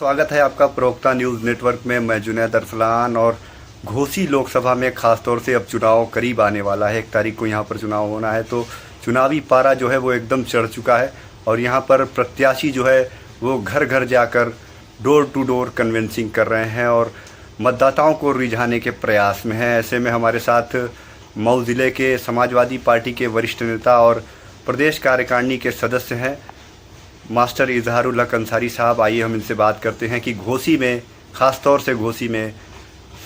स्वागत है आपका प्रवक्ता न्यूज़ नेटवर्क में। मैं जुनैद अरसलान। और घोसी लोकसभा में ख़ासतौर से अब चुनाव करीब आने वाला है। 1 तारीख को यहाँ पर चुनाव होना है, तो चुनावी पारा जो है वो एकदम चढ़ चुका है। और यहाँ पर प्रत्याशी जो है वो घर घर जाकर डोर टू डोर कन्विंसिंग कर रहे हैं और मतदाताओं को रिझाने के प्रयास में हैं। ऐसे में हमारे साथ मऊ ज़िले के समाजवादी पार्टी के वरिष्ठ नेता और प्रदेश कार्यकारिणी के सदस्य हैं मास्टर इजहारुल हक अंसारी साहब। आइए हम इनसे बात करते हैं कि घोसी में, ख़ास तौर से घोसी में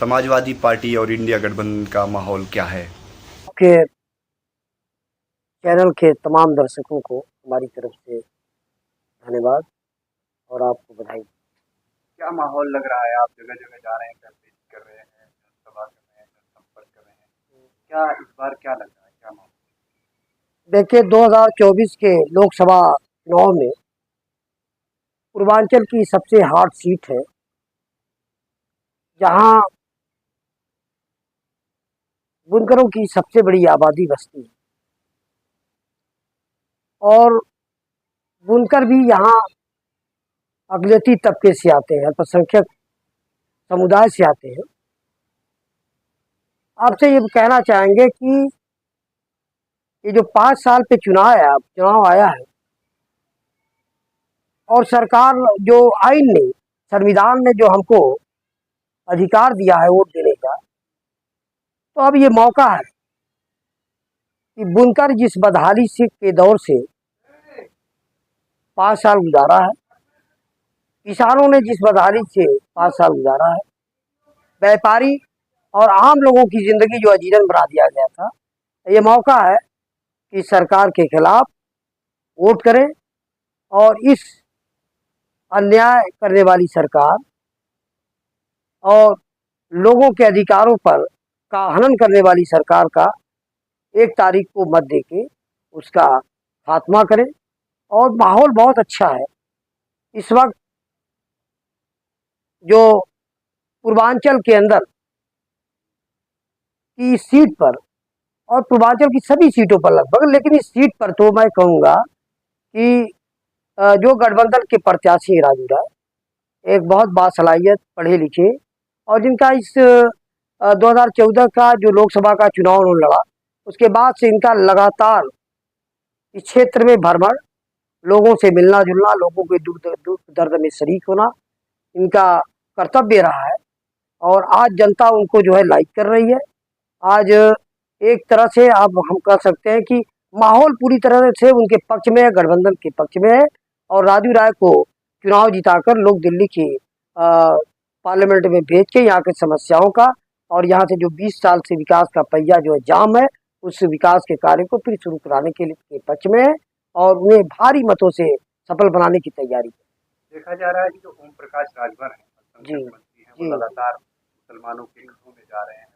समाजवादी पार्टी और इंडिया गठबंधन का माहौल क्या है। के चैनल के तमाम दर्शकों को हमारी तरफ से धन्यवाद और आपको बधाई। क्या माहौल लग रहा है? आप जगह जगह जा रहे हैं, कैंपेन कर रहे हैं, जनसभा कर रहे हैं, जनसंपर्क कर रहे हैं, क्या इस बार क्या लग रहा है, क्या माहौल? देखिए, 2024 के लोकसभा चुनाव में पूर्वांचल की सबसे हॉट सीट है, जहां बुनकरों की सबसे बड़ी आबादी बसती है और बुनकर भी यहाँ अगलेती तबके से आते हैं, अल्पसंख्यक समुदाय से आते हैं। आपसे ये कहना चाहेंगे कि ये जो 5 साल पे चुनाव आया है और सरकार जो आइन ने, संविधान ने जो हमको अधिकार दिया है वोट देने का, तो अब ये मौका है कि बुनकर जिस बदहाली से के दौर से 5 साल गुजारा है, किसानों ने जिस बदहाली से 5 साल गुजारा है, व्यापारी और आम लोगों की जिंदगी जो अजीरन बना दिया गया था, ये मौका है कि सरकार के खिलाफ वोट करें और इस अन्याय करने वाली सरकार और लोगों के अधिकारों पर का हनन करने वाली सरकार का 1 तारीख को मत देके उसका खात्मा करें। और माहौल बहुत अच्छा है इस वक्त। जो पूर्वांचल के अंदर की इस सीट पर और पूर्वांचल की सभी सीटों पर लगभग, लेकिन इस सीट पर तो मैं कहूँगा कि जो गठबंधन के प्रत्याशी राजू राय एक बहुत बासलाहियत, पढ़े लिखे और जिनका इस 2014 का जो लोकसभा का चुनाव उन्होंने लड़ा, उसके बाद से इनका लगातार इस क्षेत्र में भ्रमण, लोगों से मिलना जुलना, लोगों के दुख दर्द में शरीक होना इनका कर्तव्य रहा है। और आज जनता उनको जो है लाइक कर रही है। आज एक तरह से आप हम कह सकते हैं कि माहौल पूरी तरह से उनके पक्ष में है, गठबंधन के पक्ष में है। और राजू राय को चुनाव जिताकर लोग दिल्ली के पार्लियामेंट में भेज के यहाँ की समस्याओं का और यहाँ से जो 20 साल से विकास का पहिया जो है जाम है, उस विकास के कार्य को फिर शुरू कराने के पक्ष में है और उन्हें भारी मतों से सफल बनाने की तैयारी है। देखा जा रहा है कि जो ओम प्रकाश राजभर हैं, जी मंत्री हैं, वो लगातार मुसलमानों के घरों में जा रहे हैं,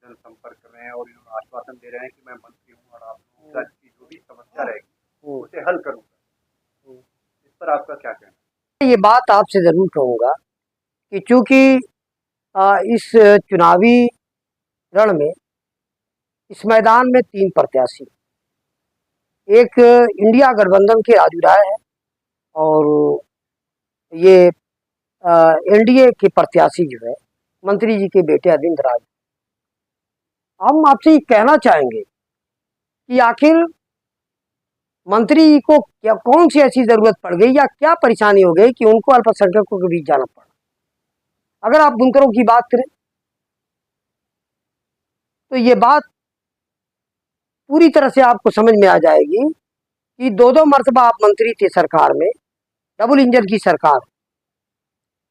जनसंपर्क कर रहे हैं और आश्वासन दे रहे हैं कि मैं मंत्री हूँ और आप लोगों की जो भी समस्या रहेगी उसे हल करूंगा। इस पर आपका क्या कहना है? ये बात आपसे जरूर कहूँगा कि चूंकि इस चुनावी रण में, इस मैदान में 3 प्रत्याशी, एक इंडिया गठबंधन के राजू राय है और ये एनडीए के प्रत्याशी जो है मंत्री जी के बेटे अरविंद राज। हम आपसे ये कहना चाहेंगे कि आखिर मंत्री जी को क्या, कौन सी ऐसी जरूरत पड़ गई या क्या परेशानी हो गई कि उनको अल्पसंख्यकों के बीच जाना पड़ा। अगर आप बुनकरों की बात करें तो ये बात पूरी तरह से आपको समझ में आ जाएगी कि 2-2 मर्तबा आप मंत्री थे सरकार में, डबल इंजन की सरकार।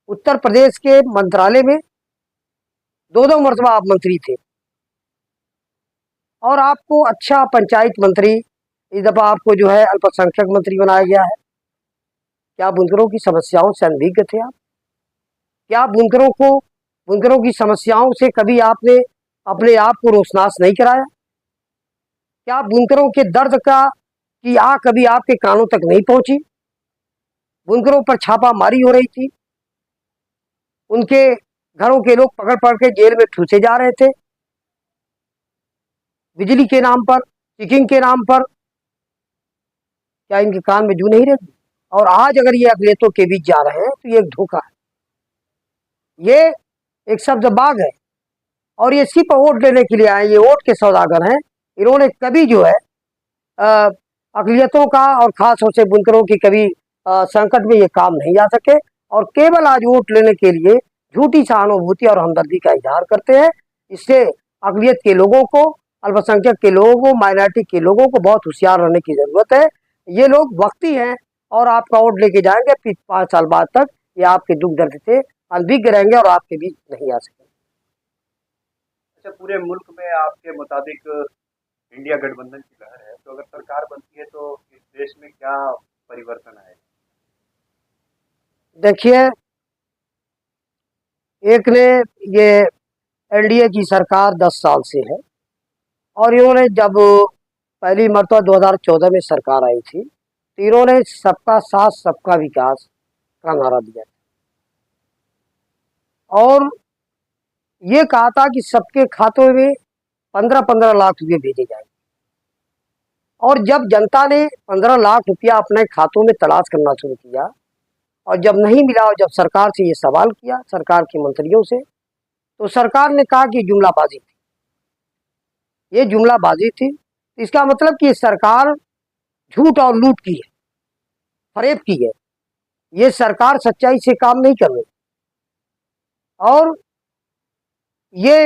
उत्तर प्रदेश के मंत्रालय में 2-2 मर्तबा आप मंत्री थे और आपको अच्छा पंचायत मंत्री, इस दफा आपको जो है अल्पसंख्यक मंत्री बनाया गया है। क्या बुनकरों की समस्याओं से अनभिज्ञ थे आप? क्या बुनकरों की समस्याओं से कभी आपने अपने आप को रोशनास नहीं कराया? क्या बुनकरों के दर्द की आग कभी आपके कानों तक नहीं पहुंची? बुनकरों पर छापामारी हो रही थी, उनके घरों के लोग पकड़ पकड़ के जेल में ठूसे जा रहे थे, बिजली के नाम पर, चेकिंग के नाम पर। क्या इनके कान में जू नहीं रहती? और आज अगर ये अकलियतों के बीच जा रहे हैं तो ये एक धोखा है, ये एक शब्दबाग है और ये सिर्फ वोट लेने के लिए आए, ये वोट के सौदागर हैं। इन्होंने कभी जो है अकलियतों का और खास तौर से बुनकरों की कभी संकट में ये काम नहीं आ सके और केवल आज वोट लेने के लिए झूठी सहानुभूति और हमदर्दी का इजहार करते हैं। इससे अकलियत के लोगों को, अल्पसंख्यक के लोगों को, माइनॉरिटी के लोगों को बहुत होशियार रहने की जरूरत है। ये लोग वक्ती हैं और आपका वोट लेके जाएंगे, फिर 5 साल बाद तक ये आपके दुख दर्द से अनभिज्ञ रहेंगे और आपके बीच नहीं आ सकेंगे। अच्छा, पूरे मुल्क में आपके मुताबिक इंडिया गठबंधन की लहर है, तो अगर सरकार बनती है तो इस देश में क्या परिवर्तन आएगा? देखिए, एक ने ये एनडीए की सरकार 10 साल से है और इन्होंने जब पहली मरतबा 2014 में सरकार आई थी तो इन्होंने सबका साथ सबका विकास का नारा दिया था और ये कहा था कि सबके खातों में 15-15 लाख रुपये भेजे जाएंगे। और जब जनता ने 15 लाख रुपया अपने खातों में तलाश करना शुरू किया और जब नहीं मिला और जब सरकार से ये सवाल किया, सरकार के मंत्रियों से, तो सरकार ने कहा कि जुमलाबाजी थी, ये जुमलाबाजी थी। इसका मतलब कि सरकार झूठ और लूट की है, फरेब की है, ये सरकार सच्चाई से काम नहीं कर रही और ये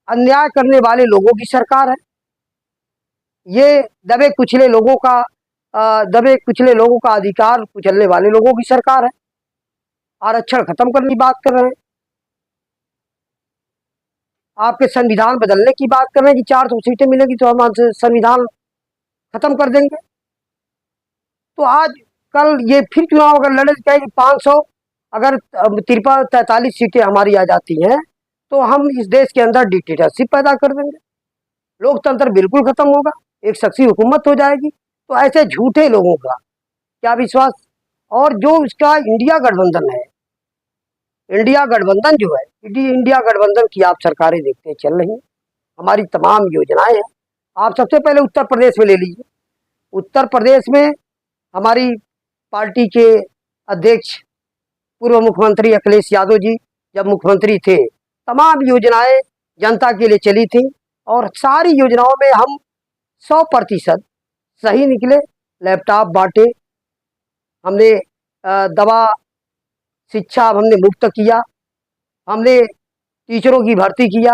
अन्याय करने वाले लोगों की सरकार है। ये दबे कुचले लोगों का अधिकार कुचलने वाले लोगों की सरकार है। आरक्षण खत्म करने की बात कर रहे हैं, आपके संविधान बदलने की बात कर रहे हैं कि 400 सीटें मिलेगी तो हम संविधान खत्म कर देंगे। तो आज कल ये फिर चुनाव अगर लड़े कहे 500 अगर 43 सीटें हमारी आ जाती हैं तो हम इस देश के अंदर डिक्टेटरशिप पैदा कर देंगे, लोकतंत्र बिल्कुल खत्म होगा, एक शख्सी हुकूमत हो जाएगी। तो ऐसे झूठे लोगों का क्या विश्वास? और जो इसका इंडिया गठबंधन है, इंडिया गठबंधन जो है, इंडिया गठबंधन की आप सरकारें देखते हैं चल रही हैं, हमारी तमाम योजनाएं हैं। आप सबसे पहले उत्तर प्रदेश में ले लीजिए, उत्तर प्रदेश में हमारी पार्टी के अध्यक्ष पूर्व मुख्यमंत्री अखिलेश यादव जी जब मुख्यमंत्री थे, तमाम योजनाएं जनता के लिए चली थी और सारी योजनाओं में हम 100% सही निकले। लैपटॉप बांटे, हमने दवा शिक्षा हमने मुफ्त किया, हमने टीचरों की भर्ती किया,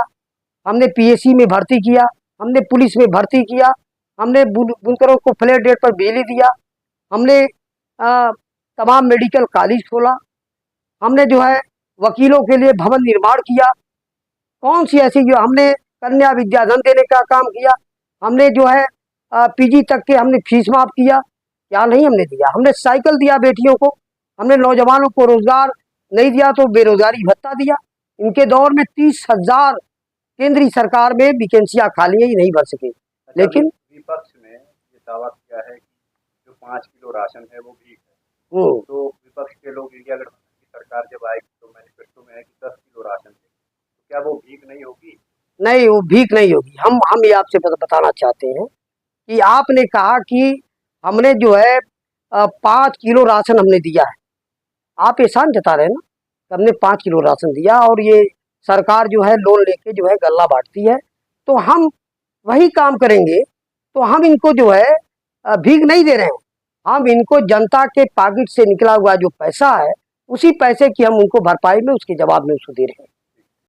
हमने पीएससी में भर्ती किया, हमने पुलिस में भर्ती किया, हमने बुनकरों को फ्लैट रेट पर बिजली दिया, हमने तमाम मेडिकल कॉलेज खोला, हमने जो है वकीलों के लिए भवन निर्माण किया। कौन सी ऐसी जो हमने कन्या विद्याधन देने का काम किया, हमने जो है पीजी तक के हमने फीस माफ किया, क्या नहीं हमने दिया? हमने साइकिल दिया बेटियों को, हमने नौजवानों को रोजगार नहीं दिया तो बेरोजगारी भत्ता दिया। इनके दौर में 30,000 केंद्रीय सरकार में वैकेंसियां खाली ही नहीं भर सके। लेकिन विपक्ष ने ये दावा किया है कि जो 5 किलो राशन है वो भीख है, तो विपक्ष के लोग इंडिया गठबंधन की सरकार जब आएगी तो मैनिफेस्टो में है कि 10 किलो राशन देगी, तो क्या वो भीख नहीं होगी? नहीं, वो भीख नहीं होगी। हम ये आपसे बताना चाहते हैं कि आपने कहा कि हमने जो है 5 किलो राशन हमने दिया है, आप एहसान जता रहे हैं ना, हमने 5 किलो राशन दिया और ये सरकार जो है लोन लेके जो है गल्ला बांटती है, तो हम वही काम करेंगे। तो हम इनको जो है भीख नहीं दे रहे हैं, हम इनको जनता के पॉकेट से निकला हुआ जो पैसा है उसी पैसे की हम उनको भरपाई में उसके जवाब में उसको दे रहे हैं।